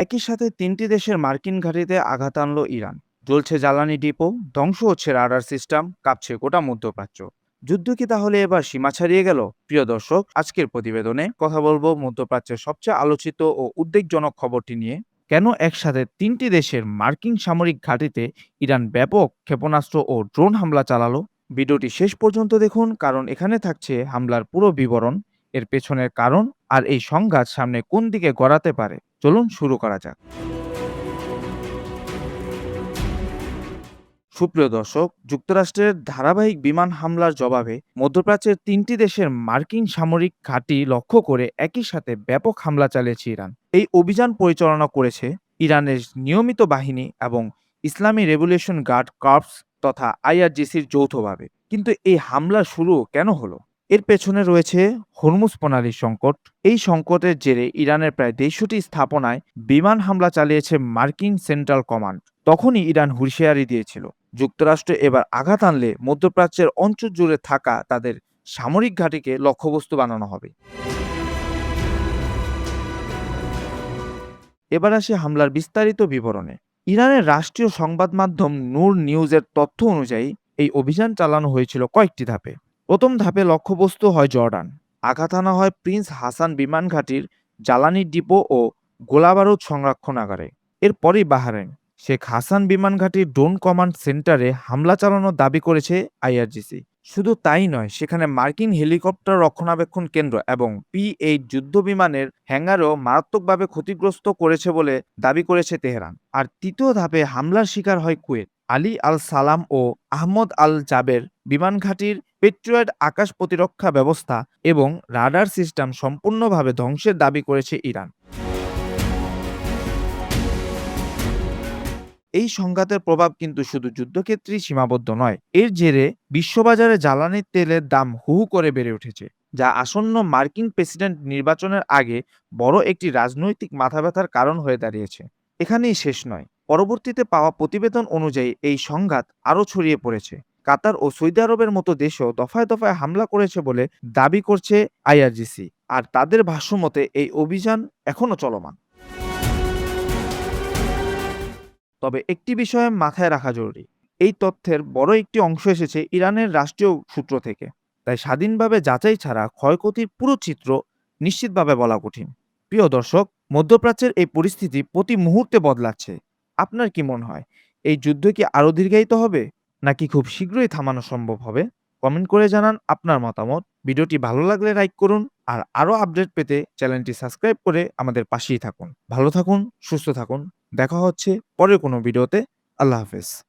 একই সাথে ৩টি দেশের মার্কিন ঘাঁটিতে আঘাত আনল ইরান। জ্বলছে জ্বালানি ডিপো, ধ্বংস হচ্ছে রাডার সিস্টেম, কাঁপছে গোটা মধ্যপ্রাচ্য। যুদ্ধ কি তাহলে এবার সীমা ছাড়িয়ে গেল? প্রিয় দর্শক, আজকের প্রতিবেদনে কথা বলবো মধ্যপ্রাচ্যের সবচেয়ে আলোচিত ও উদ্বেগজনক খবরটি নিয়ে। কেন একসাথে ৩টি দেশের মার্কিন সামরিক ঘাঁটিতে ইরান ব্যাপক ক্ষেপণাস্ত্র ও ড্রোন হামলা চালালো? ভিডিওটি শেষ পর্যন্ত দেখুন, কারণ এখানে থাকছে হামলার পুরো বিবরণ, এর পেছনের কারণ, আর এই সংঘাত সামনে কোন দিকে গড়াতে পারে। চলুন শুরু করা যাক। সুপ্রিয় দর্শক, যুক্তরাষ্ট্রের ধারাবাহিক বিমান হামলার জবাবে মধ্যপ্রাচ্যের ৩টি দেশের মার্কিন সামরিক ঘাঁটি লক্ষ্য করে একই সাথে ব্যাপক হামলা চালিয়েছে ইরান। এই অভিযান পরিচালনা করেছে ইরানের নিয়মিত বাহিনী এবং ইসলামী রেভলিউশন গার্ড কর্পস তথা আইআরজিসির যৌথভাবে। কিন্তু এই হামলার শুরু কেন হলো? এর পেছনে রয়েছে হরমুজ প্রণালীর সংকট। এই সংকটের জেরে ইরানের প্রায় ১৫০টি স্থাপনায় বিমান হামলা চালিয়েছে মার্কিন সেন্ট্রাল কমান্ড। তখনই ইরান হুঁশিয়ারি দিয়েছিল, যুক্তরাষ্ট্র এবার আঘাত আনলে মধ্যপ্রাচ্যের অঞ্চল জুড়ে থাকা তাদের সামরিক ঘাঁটিকে লক্ষ্যবস্তু বানানো হবে। এবার আসে হামলার বিস্তারিত বিবরণে। ইরানের রাষ্ট্রীয় সংবাদ মাধ্যম নূর নিউজের তথ্য অনুযায়ী এই অভিযান চালানো হয়েছিল কয়েকটি ধাপে। প্রথম ধাপে লক্ষ্যবস্তু হয় জর্ডান। আঘাত আনা হয় প্রিন্স হাসান বিমান ঘাঁটির জ্বালানি ডিপো ও গোলাবারুদ সংরক্ষণাগারে। এরপরই বাহরাইন শেখ হাসান বিমান ঘাঁটির ড্রোন কমান্ড সেন্টারে হামলা চালানোর দাবি করেছে আইআরজিসি। শুধু তাই নয়, সেখানে মার্কিন হেলিকপ্টার রক্ষণাবেক্ষণ কেন্দ্র এবং P-8 যুদ্ধ বিমানের হ্যাঙ্গারও মারাত্মকভাবে ক্ষতিগ্রস্ত করেছে বলে দাবি করেছে তেহরান। আর তৃতীয় ধাপে হামলার শিকার হয় কুয়েত। আলী আল সালাম ও আহমদ আল জাবের বিমান ঘাঁটির পেট্রিয়ট আকাশ প্রতিরক্ষা ব্যবস্থা এবং রাডার সিস্টেম সম্পূর্ণভাবে ধ্বংসের দাবি করেছে ইরান। এই সংঘাতের প্রভাব কিন্তু শুধু যুদ্ধক্ষেত্রেই সীমাবদ্ধ নয়। এর জেরে বিশ্ববাজারে জ্বালানি তেলের দাম হু হু করে বেড়ে উঠেছে, যা আসন্ন মার্কিন প্রেসিডেন্ট নির্বাচনের আগে বড় একটি রাজনৈতিক মাথাব্যথার কারণ হয়ে দাঁড়িয়েছে। এখানেই শেষ নয়। পরবর্তীতে পাওয়া প্রতিবেদন অনুযায়ী এই সংঘাত আরও ছড়িয়ে পড়েছে। কাতার ও সৌদি আরবের মতো দেশও দফায় দফায় হামলা করেছে বলে দাবি করছে আইআরজিসি। আর তাদের ভাষ্যমতে এই অভিযান এখনও চলমান। তবে একটি বিষয়ে মাথায় রাখা জরুরি, এই তথ্যের বড় একটি অংশ এসেছে ইরানের রাষ্ট্রীয় সূত্র থেকে। তাই স্বাধীনভাবে যাচাই ছাড়া ক্ষয়ক্ষতির পুরো চিত্র নিশ্চিতভাবে বলা কঠিন। প্রিয় দর্শক, মধ্যপ্রাচ্যের এই পরিস্থিতি প্রতি মুহূর্তে বদলাচ্ছে। আপনার কি মনে হয়, এই যুদ্ধ কি আরও দীর্ঘায়িত হবে, নাকি খুব শীঘ্রই থামানো সম্ভব হবে? কমেন্ট করে জানান আপনার মতামত। ভিডিওটি ভালো লাগলে লাইক করুন, আর আরও আপডেট পেতে চ্যানেলটি সাবস্ক্রাইব করে আমাদের পাশেই থাকুন। ভালো থাকুন, সুস্থ থাকুন। দেখা হচ্ছে পরের কোনো ভিডিওতে। আল্লাহ হাফেজ।